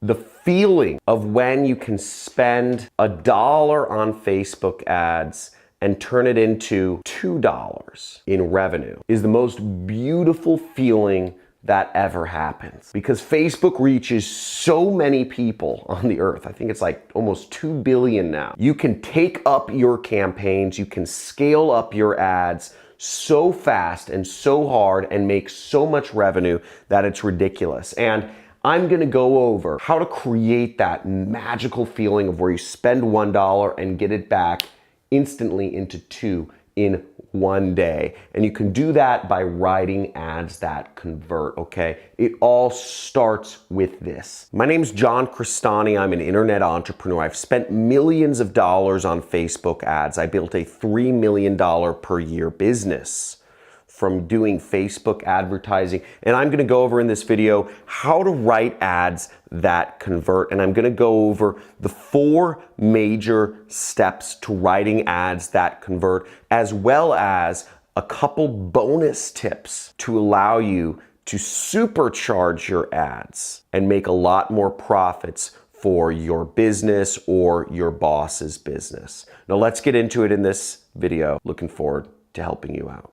The feeling of when you can spend $1 on Facebook ads and turn it into $2 in revenue is the most beautiful feeling that ever happens, because Facebook reaches so many people on the earth. I think it's like almost 2 billion now. You can take up your campaigns, you can scale up your ads so fast and so hard and make so much revenue that it's ridiculous. And I'm gonna go over how to create that magical feeling of where you spend $1 and get it back instantly into 2 in one day. And you can do that by writing ads that convert, okay? It all starts with this. My name's John Crestani. I'm an internet entrepreneur. I've spent millions of dollars on Facebook ads. I built a $3 million per year business from doing Facebook advertising. And I'm gonna go over in this video how to write ads that convert. And I'm gonna go over the 4 major steps to writing ads that convert, as well as a couple bonus tips to allow you to supercharge your ads and make a lot more profits for your business or your boss's business. Now let's get into it in this video. Looking forward to helping you out.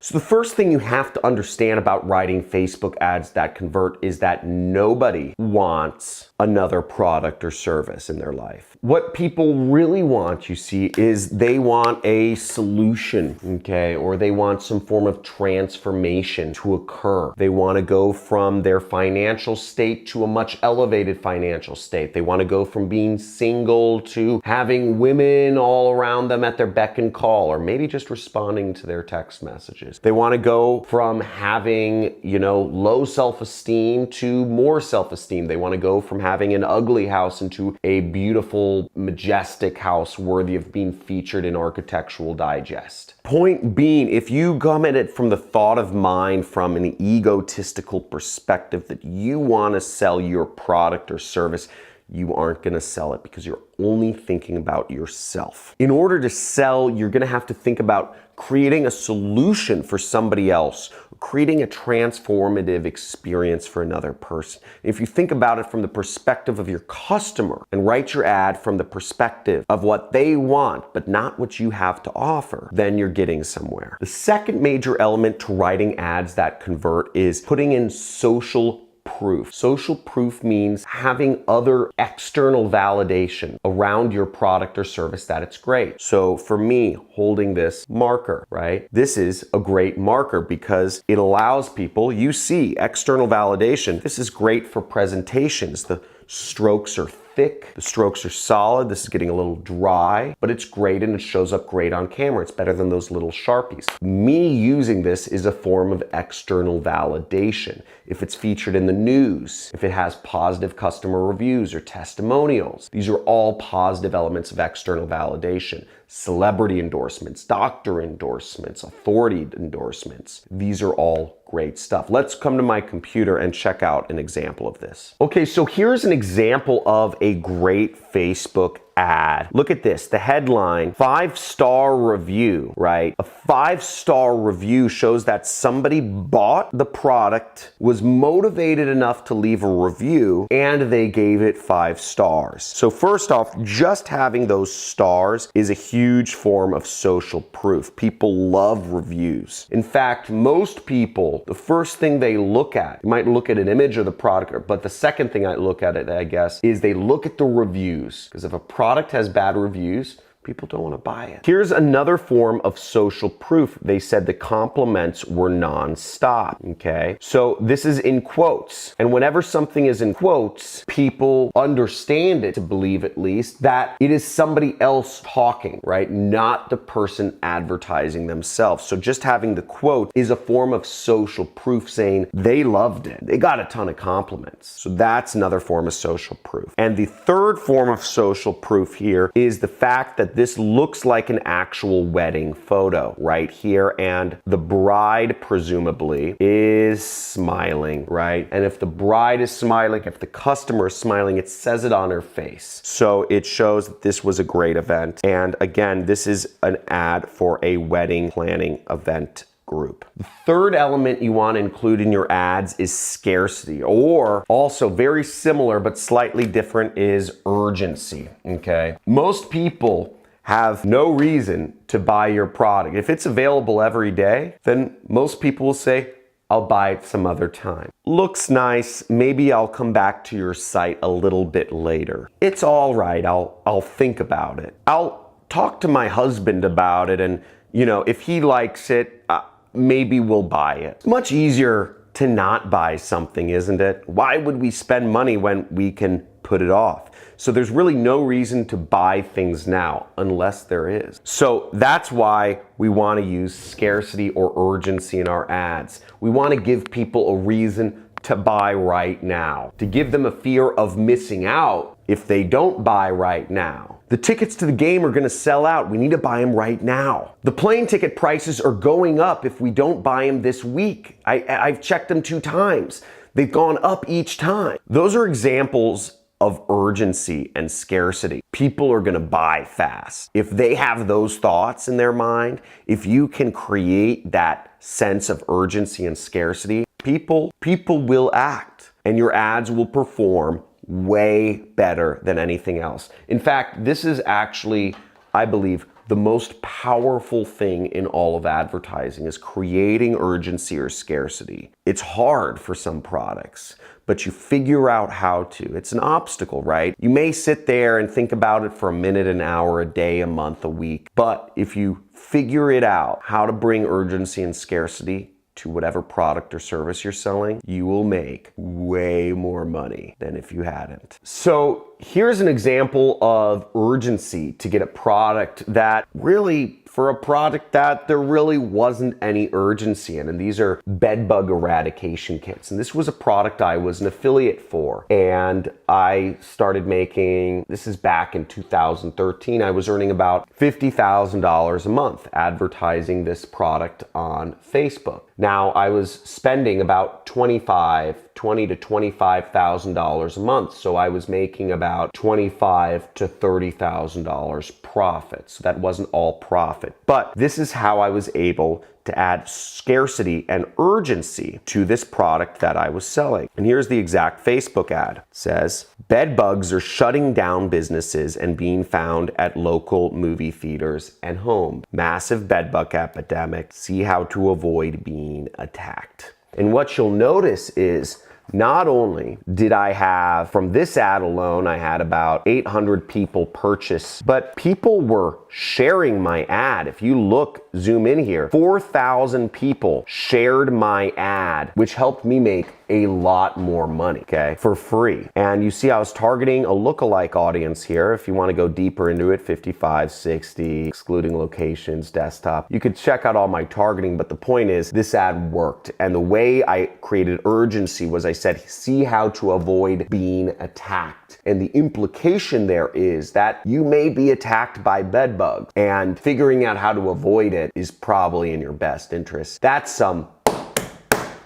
So the first thing you have to understand about writing Facebook ads that convert is that nobody wants another product or service in their life. What people really want, you see, is they want a solution, okay? Or they want some form of transformation to occur. They want to go from their financial state to a much elevated financial state. They want to go from being single to having women all around them at their beck and call, or maybe just responding to their text messages. They want to go from having, low self-esteem to more self-esteem. They want to go from having an ugly house into a beautiful, majestic house worthy of being featured in Architectural Digest. Point being, if you come at it from the thought of mind, from an egotistical perspective that you want to sell your product or service, you aren't going to sell it because you're only thinking about yourself. In order to sell, you're going to have to think about creating a solution for somebody else, creating a transformative experience for another person. If you think about it from the perspective of your customer and write your ad from the perspective of what they want, but not what you have to offer, then you're getting somewhere. The second major element to writing ads that convert is putting in social proof. Social proof means having other external validation around your product or service that it's great. So for me, holding this marker, right? This is a great marker because it allows people, you see external validation. This is great for presentations. The strokes are thick, the strokes are solid. This is getting a little dry, but it's great and it shows up great on camera. It's better than those little Sharpies. Me using this is a form of external validation. If it's featured in the news, if it has positive customer reviews or testimonials, these are all positive elements of external validation. Celebrity endorsements, doctor endorsements, authority endorsements. These are all great stuff. Let's come to my computer and check out an example of this. Okay, so here's an example of a great Facebook ad. Look at this, the headline, 5-star review, right? A 5-star review shows that somebody bought the product, was motivated enough to leave a review, and they gave it 5 stars. So first off, just having those stars is a huge form of social proof. People love reviews. In fact, most people, the first thing they look at, you might look at an image of the product, but the second thing I look at it, I guess, is they look at the reviews. Because if a product has bad reviews, people don't want to buy it. Here's another form of social proof. They said the compliments were non-stop, okay? So this is in quotes. And whenever something is in quotes, people understand it, to believe at least, that it is somebody else talking, right? Not the person advertising themselves. So just having the quote is a form of social proof saying they loved it. They got a ton of compliments. So that's another form of social proof. And the third form of social proof here is the fact that that this looks like an actual wedding photo right here, and the bride presumably is smiling, right? And if the bride is smiling, if the customer is smiling, it says it on her face. So it shows that this was a great event. And again, this is an ad for a wedding planning event group. The third element you want to include in your ads is scarcity, or also very similar but slightly different is urgency, okay? Most people have no reason to buy your product. If it's available every day, then most people will say, I'll buy it some other time. Looks nice, maybe I'll come back to your site a little bit later. It's all right, I'll think about it. I'll talk to my husband about it, and if he likes it, maybe we'll buy it. It's much easier to not buy something, isn't it? Why would we spend money when we can put it off? So there's really no reason to buy things now unless there is. So that's why we want to use scarcity or urgency in our ads. We want to give people a reason to buy right now, to give them a fear of missing out if they don't buy right now. The tickets to the game are going to sell out. We need to buy them right now. The plane ticket prices are going up if we don't buy them this week. I've checked them 2 times. They've gone up each time. Those are examples of urgency and scarcity. People are going to buy fast. If they have those thoughts in their mind, if you can create that sense of urgency and scarcity, people will act, and your ads will perform way better than anything else. In fact, this is actually, I believe, the most powerful thing in all of advertising is creating urgency or scarcity. It's hard for some products, but you figure out how to. It's an obstacle, right? You may sit there and think about it for a minute, an hour, a day, a month, a week, but if you figure it out, how to bring urgency and scarcity to whatever product or service you're selling, you will make way more money than if you hadn't. So here's an example of urgency to get a product that really, for a product that there really wasn't any urgency in. And these are bed bug eradication kits. And this was a product I was an affiliate for. And I started making, this is back in 2013, I was earning about $50,000 a month advertising this product on Facebook. Now I was spending about $20,000 to $25,000 a month. So I was making about $25,000 to $30,000 profit. So that wasn't all profit, but this is how I was able to add scarcity and urgency to this product that I was selling. And here's the exact Facebook ad. It says, bed bugs are shutting down businesses and being found at local movie theaters and home. Massive bed bug epidemic. See how to avoid being attacked. And what you'll notice is not only did I have, from this ad alone, I had about 800 people purchase, but people were sharing my ad. If you look, zoom in here, 4,000 people shared my ad, which helped me make a lot more money, okay, for free. And you see I was targeting a lookalike audience here. If you want to go deeper into it, 55, 60, excluding locations, desktop. You could check out all my targeting, but the point is this ad worked. And the way I created urgency was I said, see how to avoid being attacked. And the implication there is that you may be attacked by bed bugs, and figuring out how to avoid it is probably in your best interest. That's some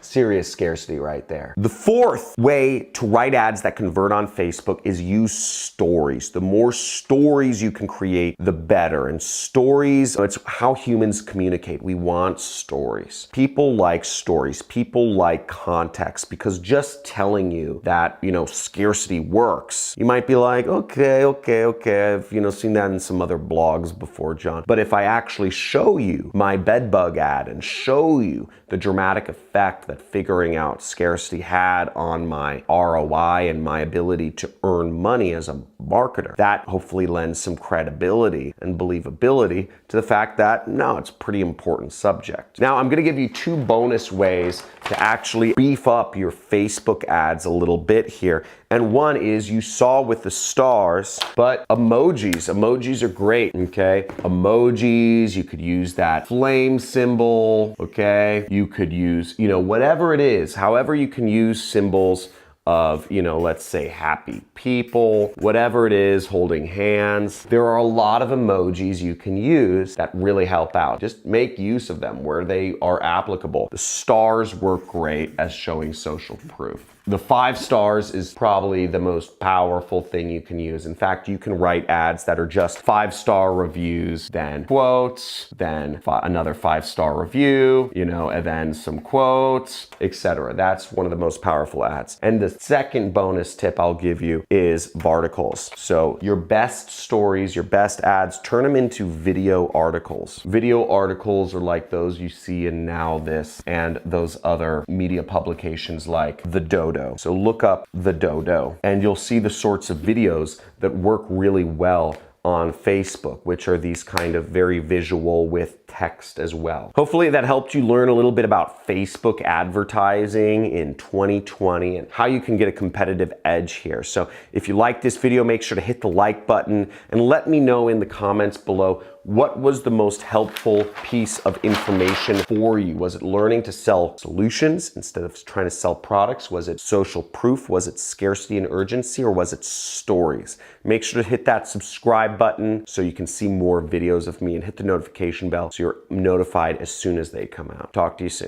serious scarcity right there. The fourth way to write ads that convert on Facebook is use stories. The more stories you can create, the better. And stories, it's how humans communicate. We want stories. People like stories. People like context, because just telling you that, scarcity works, you might be like, okay. I've, seen that in some other blogs before, John. But if I actually show you my bed bug ad and show you the dramatic effect that figuring out scarcity had on my ROI and my ability to earn money as a marketer, that hopefully lends some credibility and believability to the fact that, no, it's a pretty important subject. Now, I'm gonna give you 2 bonus ways to actually beef up your Facebook ads a little bit here. And one is, you saw with the stars, but emojis. Emojis are great, okay? Emojis, you could use that flame symbol, okay? You could use, whatever it is, however you can use symbols of, let's say happy people, whatever it is, holding hands. There are a lot of emojis you can use that really help out. Just make use of them where they are applicable. The stars work great as showing social proof. The 5 stars is probably the most powerful thing you can use. In fact, you can write ads that are just 5-star reviews, then quotes, then another 5-star review, and then some quotes, etc. That's one of the most powerful ads. And the second bonus tip I'll give you is varticles. So your best stories, your best ads, turn them into video articles. Video articles are like those you see in Now This and those other media publications like The Dodo. So look up The Dodo and you'll see the sorts of videos that work really well on Facebook, which are these kind of very visual with text as well. Hopefully that helped you learn a little bit about Facebook advertising in 2020 and how you can get a competitive edge here. So if you like this video, make sure to hit the like button and let me know in the comments below what was the most helpful piece of information for you. Was it learning to sell solutions instead of trying to sell products? Was it social proof? Was it scarcity and urgency? Or was it stories? Make sure to hit that subscribe button so you can see more videos of me and hit the notification bell so you're notified as soon as they come out. Talk to you soon.